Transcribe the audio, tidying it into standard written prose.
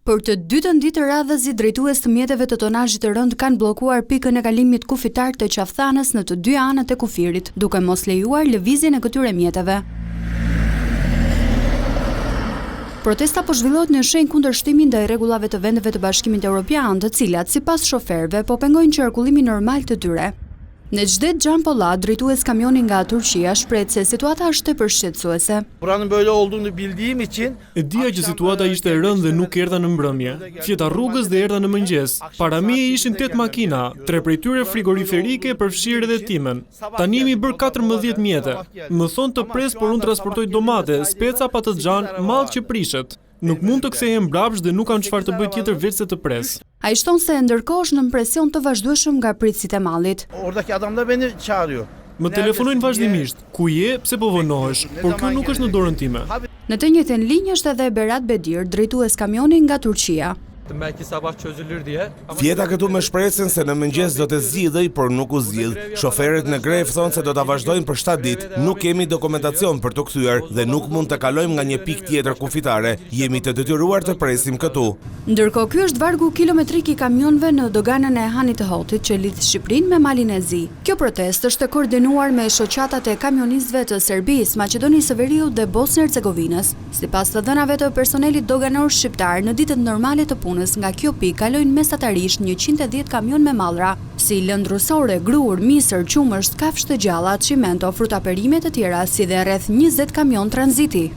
Për të dytën ditë radhëzi, drejtues të mjeteve të tonazhit të rënd kanë bllokuar pikën e kalimit kufitar të Qafthanës në të dy anët e kufirit, duke mos lejuar lëvizjen e këtyre mjeteve. Protesta po zhvillohet në shenjë kundër shtimit ndaj rregullave të vendeve të Bashkimit Evropian, të cilat sipas shoferëve po pengojnë qarkullimin normal të tyre. Necdet Can Polat, drejtues kamionin nga Turqia, shpreh se situata është tepër shqetësuese. Buranın böyle olduğunu bildiğim için e dija që situata ishte e rëndë dhe nuk erdha në mbrëmje. Fjeta rrugës dhe erdha në mëngjes. Para meje ishin 8 makina, 3 prej tyre frigoriferike përfshirë edhe timen. Tani jemi bërë 14 mjete. Më thonë të pres, por unë transportoj domate, speca, patlıcan, mall që prishet. Nuk mund të kthehem mbrapsht dhe nuk kam çfarë të bëj tjetër veç se të pres. Ai shton se ndërkohë është në presion të vazhdueshëm nga pritësit e mallit. Oradaki adamlar beni çağırıyor. Më telefonojnë vazhdimisht. Ku je? Pse po vonohesh? Por kjo nuk është në dorën time. Në të njëjtën linjë është edhe Berat Bedir, drejtues kamionit nga Turqia. Belki sabah çözülür diye. Fjeta këtu më shpresin se në mëngjes do të zgjidhej, por nuk u zgjidh. Shoferët në grevë thonë se do ta vazhdojnë për 7 ditë. Nuk kemi dokumentacion për të kthyer dhe nuk mund të kalojmë nga një pikë tjetër kufitare. Jemi të detyruar të presim këtu. Ndërkohë ky është vargu kilometrik i kamionëve në doganën e Hanit të Hotit që lidh Shqipërinë me Malin e Zi. Kjo protestë është e koordinuar me shoqatat e kamionistëve të Serbisë, Maqedonisë së Veriut dhe Bosnjë-Hercegovinës. Sipas të dhënave të personelit doganor shqiptar, në ditët normale të punës nga kjo pikë kalojnë mesatarisht 110 kamion me mallra, si lëndë rusore, gruur, misër, qumësht, kafshë të gjalla, çimento, fruta perime të tjera, si dhe rreth 20 kamion tranziti.